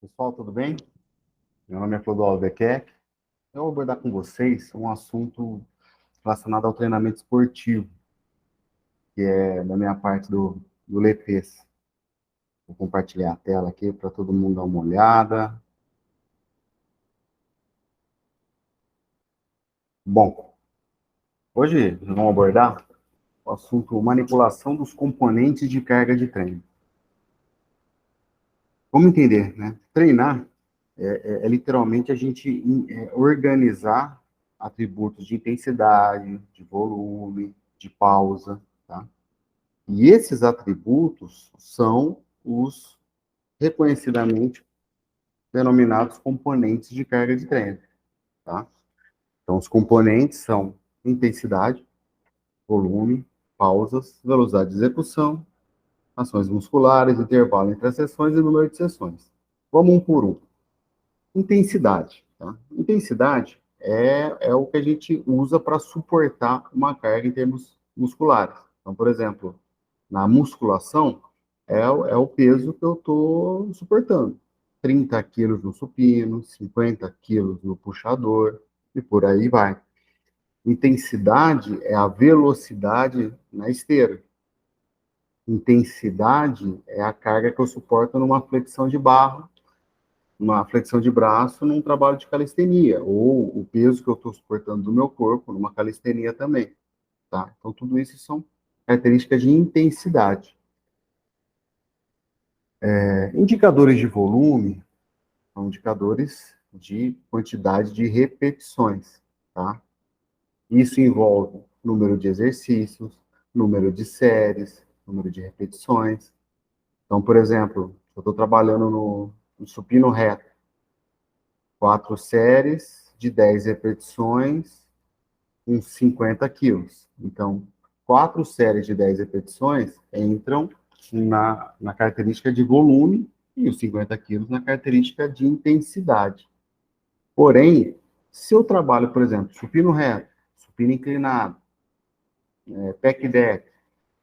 Pessoal, tudo bem? Meu nome é Clodoaldo Bequec. Eu vou abordar com vocês um assunto relacionado ao treinamento esportivo, que é da minha parte do LEPES. Vou compartilhar a tela aqui para todo mundo dar uma olhada. Bom, hoje nós vamos abordar o assunto manipulação dos componentes de carga de treino. Vamos entender, né? Treinar é literalmente a gente organizar atributos de intensidade, de volume, de pausa, tá? E esses atributos são os reconhecidamente denominados componentes de carga de treino, tá? Então, os componentes são intensidade, volume, pausas, velocidade de execução, ações musculares, intervalo entre as sessões e número de sessões. Vamos um por um. Intensidade, tá? Intensidade é o que a gente usa para suportar uma carga em termos musculares. Então, por exemplo, na musculação, é o peso que eu estou suportando. 30 quilos no supino, 50 quilos no puxador, e por aí vai. Intensidade é a velocidade na esteira. Intensidade é a carga que eu suporto numa flexão de barra, numa flexão de braço, num trabalho de calistenia, ou o peso que eu estou suportando do meu corpo numa calistenia também. Tá? Então, tudo isso são características de intensidade. Indicadores de volume são indicadores de quantidade de repetições, tá? Isso envolve número de exercícios, número de séries, número de repetições. Então, por exemplo, eu estou trabalhando no supino reto, 4 séries de 10 repetições com 50 quilos. Então, 4 séries de 10 repetições entram na característica de volume e os 50 quilos na característica de intensidade. Porém, se eu trabalho, por exemplo, supino reto, supino inclinado, pec deck,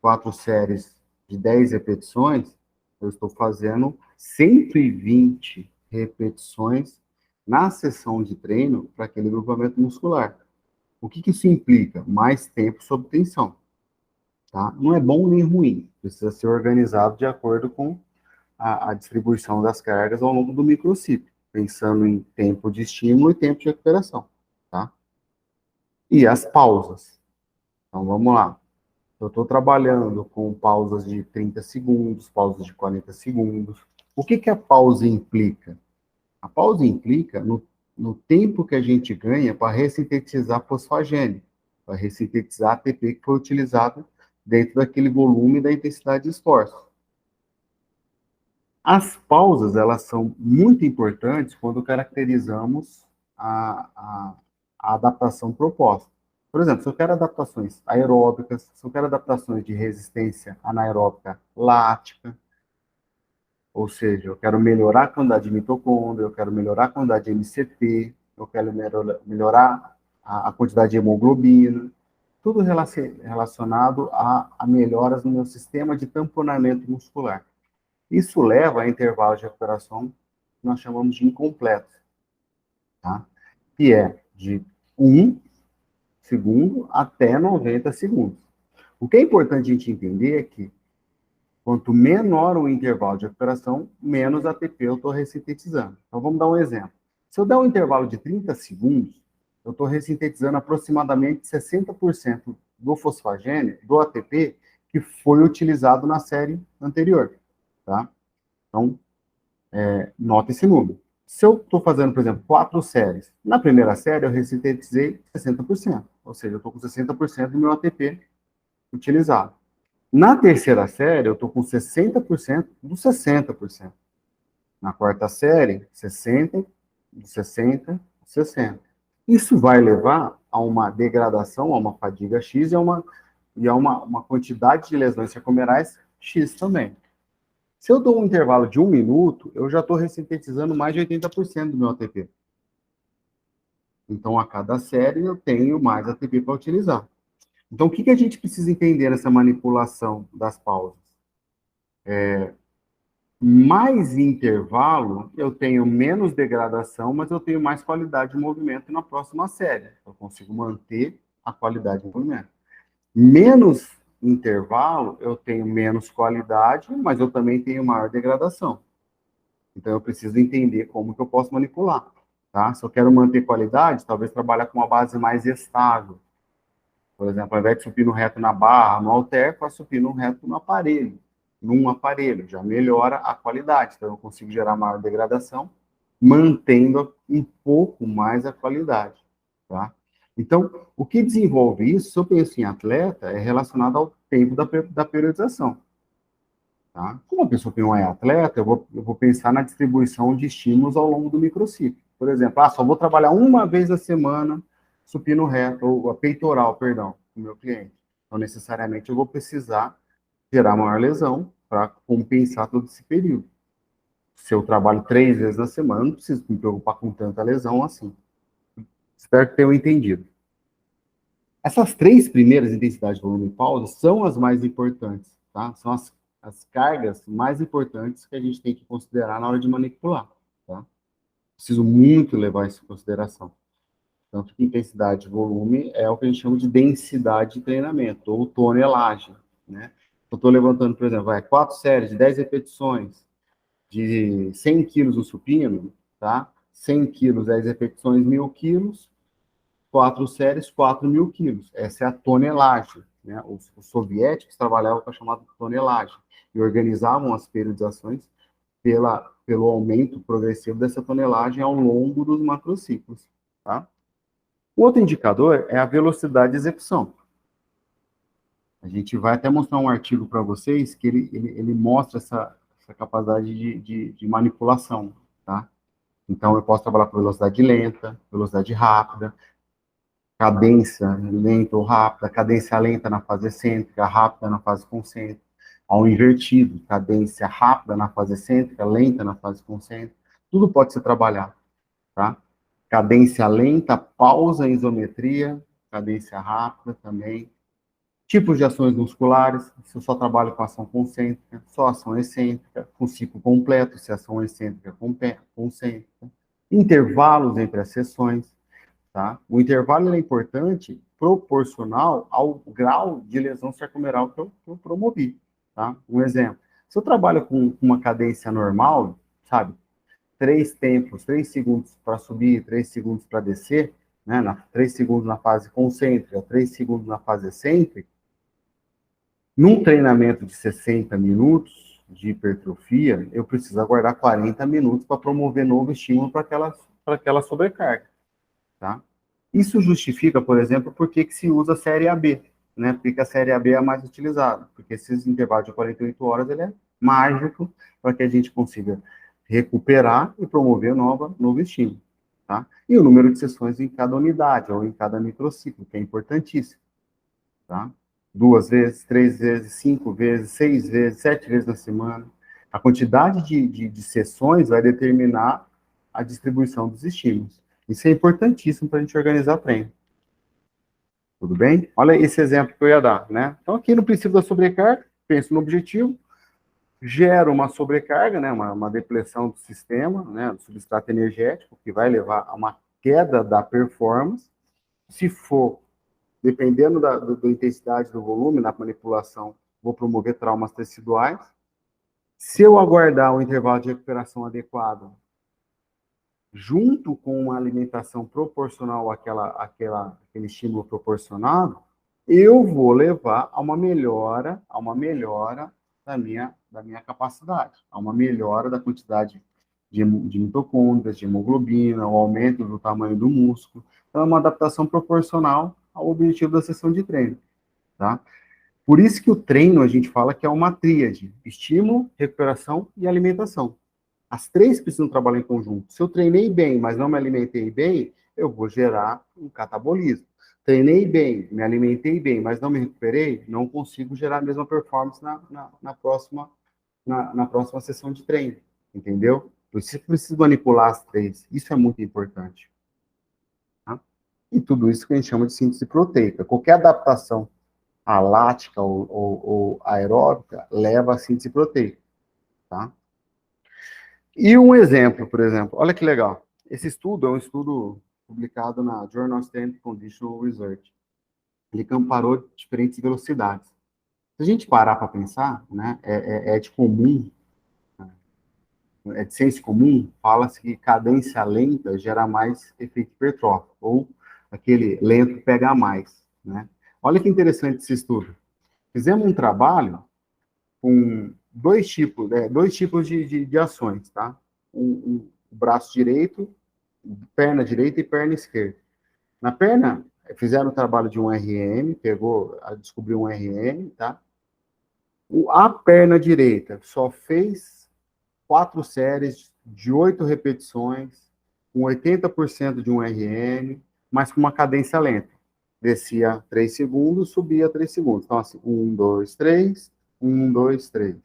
4 séries de 10 repetições, eu estou fazendo 120 repetições na sessão de treino para aquele grupamento muscular. O que isso implica? Mais tempo sob tensão. Tá? Não é bom nem ruim, precisa ser organizado de acordo com a distribuição das cargas ao longo do microciclo, pensando em tempo de estímulo e tempo de recuperação. Tá? E as pausas. Então, vamos lá. Eu estou trabalhando com pausas de 30 segundos, pausas de 40 segundos. O que a pausa implica? A pausa implica no tempo que a gente ganha para ressintetizar fosfagênio, para ressintetizar ATP que foi utilizado dentro daquele volume da intensidade de esforço. As pausas, elas são muito importantes quando caracterizamos a adaptação proposta. Por exemplo, se eu quero adaptações aeróbicas, se eu quero adaptações de resistência anaeróbica lática, ou seja, eu quero melhorar a quantidade de mitocôndria, eu quero melhorar a quantidade de MCT, eu quero melhorar a quantidade de hemoglobina, tudo relacionado a melhoras no meu sistema de tamponamento muscular. Isso leva a intervalos de recuperação que nós chamamos de incompletos, tá? Que é de 1 segundo até 90 segundos. O que é importante a gente entender é que quanto menor o intervalo de recuperação, menos ATP eu estou ressintetizando. Então, vamos dar um exemplo. Se eu der um intervalo de 30 segundos, eu estou ressintetizando aproximadamente 60% do fosfagênio, do ATP, que foi utilizado na série anterior, tá? Então, nota esse número. Se eu estou fazendo, por exemplo, 4 séries, na primeira série eu ressintetizei 60%, ou seja, eu estou com 60% do meu ATP utilizado. Na terceira série, eu estou com 60% dos 60%. Na quarta série, 60%, 60%, 60%. Isso vai levar a uma degradação, a uma fadiga X e a uma quantidade de lesões sarcomerais X também. Se eu dou um intervalo de 1 minuto, eu já estou ressintetizando mais de 80% do meu ATP. Então, a cada série, eu tenho mais ATP para utilizar. Então, o que a gente precisa entender nessa manipulação das pausas? mais intervalo, eu tenho menos degradação, mas eu tenho mais qualidade de movimento na próxima série. Eu consigo manter a qualidade de movimento. Menos intervalo, eu tenho menos qualidade, mas eu também tenho maior degradação. Então, eu preciso entender como que eu posso manipular. Tá? Se eu quero manter qualidade, talvez trabalhar com uma base mais estável. Por exemplo, ao invés de supino reto na barra, no halter, faço supino reto no aparelho. Num aparelho, já melhora a qualidade. Então, eu consigo gerar maior degradação, mantendo um pouco mais a qualidade. Tá? Então, o que desenvolve isso, se eu penso em atleta, é relacionado ao tempo da periodização. Tá? Como uma pessoa que não é atleta, eu vou pensar na distribuição de estímulos ao longo do microciclo. Por exemplo, só vou trabalhar uma vez a semana supino reto, ou peitoral, perdão, com o meu cliente. Então, necessariamente, eu vou precisar gerar maior lesão para compensar todo esse período. Se eu trabalho 3 vezes na semana, não preciso me preocupar com tanta lesão assim. Espero que tenham entendido. Essas 3 primeiras, intensidade, volume e pausa, são as mais importantes, tá? São as cargas mais importantes que a gente tem que considerar na hora de manipular, tá? Preciso muito levar isso em consideração. Tanto que intensidade e volume é o que a gente chama de densidade de treinamento, ou tonelagem, né? Eu estou levantando, por exemplo, 4 séries de 10 repetições, de 100 quilos no supino, tá? 100 quilos, 10 repetições, 1.000 quilos, 4 séries, 4.000 quilos. Essa é a tonelagem, né? Os soviéticos trabalhavam com a chamada tonelagem e organizavam as periodizações pelo aumento progressivo dessa tonelagem ao longo dos macrociclos, tá? O outro indicador é a velocidade de execução. A gente vai até mostrar um artigo para vocês que ele mostra essa capacidade de manipulação, tá? Então, eu posso trabalhar com velocidade lenta, velocidade rápida, cadência lenta ou rápida, cadência lenta na fase excêntrica, rápida na fase concêntrica, ao invertido, cadência rápida na fase excêntrica, lenta na fase concêntrica, tudo pode ser trabalhado, tá? Cadência lenta, pausa em isometria, cadência rápida também. Tipos de ações musculares, se eu só trabalho com ação concêntrica, só ação excêntrica, com ciclo completo, se ação excêntrica, concêntrica. Intervalos entre as sessões, tá? O intervalo é importante proporcional ao grau de lesão sarcomeral que eu promovi, tá? Um exemplo, se eu trabalho com uma cadência normal, sabe, 3 tempos, 3 segundos para subir, 3 segundos para descer, né, 3 segundos na fase concêntrica, 3 segundos na fase excêntrica, num treinamento de 60 minutos de hipertrofia, eu preciso aguardar 40 minutos para promover novo estímulo para aquela sobrecarga, tá? Isso justifica, por exemplo, por que se usa a série AB, né? Porque a série AB é a mais utilizada, porque esses intervalos de 48 horas, ele é mágico para que a gente consiga recuperar e promover novo estímulo, tá? E o número de sessões em cada unidade, ou em cada microciclo, que é importantíssimo, tá? 2 vezes, 3 vezes, 5 vezes, 6 vezes, 7 vezes na semana. A quantidade de sessões vai determinar a distribuição dos estímulos. Isso é importantíssimo para a gente organizar treino. Tudo bem? Olha esse exemplo que eu ia dar, né? Então, aqui no princípio da sobrecarga, penso no objetivo, gero uma sobrecarga, né? Uma depressão do sistema, né? Do substrato energético, que vai levar a uma queda da performance. Se for, dependendo da intensidade do volume, na manipulação, vou promover traumas teciduais. Se eu aguardar o intervalo de recuperação adequado, junto com uma alimentação proporcional àquele estímulo proporcionado, eu vou levar a uma melhora da minha capacidade, a uma melhora da quantidade de mitocôndrias, de hemoglobina, o aumento do tamanho do músculo. Então, é uma adaptação proporcional ao objetivo da sessão de treino, tá? Por isso que o treino, a gente fala que é uma tríade: estímulo, recuperação e alimentação. As 3 precisam trabalhar em conjunto. Se eu treinei bem, mas não me alimentei bem, eu vou gerar um catabolismo. Treinei bem, me alimentei bem, mas não me recuperei, não consigo gerar a mesma performance na próxima sessão de treino, entendeu? Por isso que preciso manipular as 3. Isso é muito importante. Tá? E tudo isso que a gente chama de síntese proteica. Qualquer adaptação lática ou aeróbica leva a síntese proteica, tá? E um exemplo, por exemplo, olha que legal. Esse estudo é um estudo publicado na Journal of Strength Conditional Research. Ele comparou diferentes velocidades. Se a gente parar para pensar, né, é de comum, é de senso comum, fala-se que cadência lenta gera mais efeito hipertrófico, ou aquele lento pega mais, né? Olha que interessante esse estudo. Fizemos um trabalho com dois tipos de ações, tá? O braço direito, perna direita e perna esquerda. Na perna, fizeram o trabalho de um RM, descobriu um RM, tá? A perna direita só fez 4 séries de 8 repetições, com 80% de um RM, mas com uma cadência lenta. Descia 3 segundos, subia 3 segundos. Então, assim, 1, 2, 3, 1, 2, 3.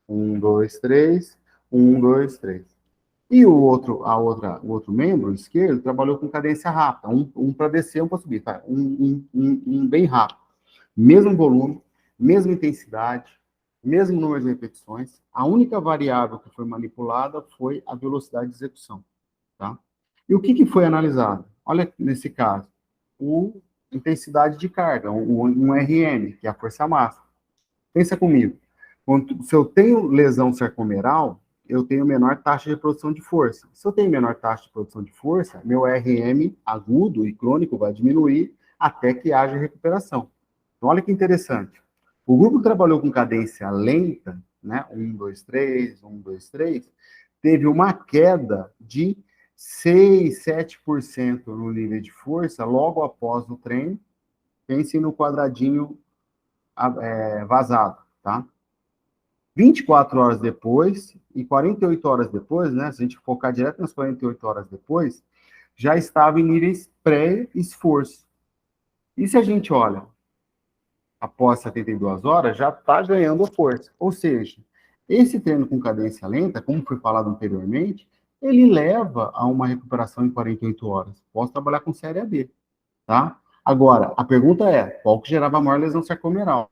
1, 2, 3, 1, 2, 3. E o outro membro esquerdo trabalhou com cadência rápida, um para descer, um para subir, tá? Um bem rápido. Mesmo volume, mesma intensidade, mesmo número de repetições. A única variável que foi manipulada foi a velocidade de execução, tá? E o que foi analisado? Olha, nesse caso, o intensidade de carga, um RM, que é a força máxima. Pensa comigo. Se eu tenho lesão sarcomeral, eu tenho menor taxa de produção de força. Se eu tenho menor taxa de produção de força, meu RM agudo e crônico vai diminuir até que haja recuperação. Então, olha que interessante. O grupo que trabalhou com cadência lenta, né, 1, 2, 3, 1, 2, 3, teve uma queda de 6, 7% no nível de força logo após o treino. Pense no quadradinho vazado, tá? 24 horas depois e 48 horas depois, né, se a gente focar direto nas 48 horas depois, já estava em níveis pré-esforço. E se a gente olha, após 72 horas, já está ganhando força. Ou seja, esse treino com cadência lenta, como foi falado anteriormente, ele leva a uma recuperação em 48 horas. Posso trabalhar com série AB, tá? Agora, a pergunta é, qual que gerava a maior lesão sarcomeral?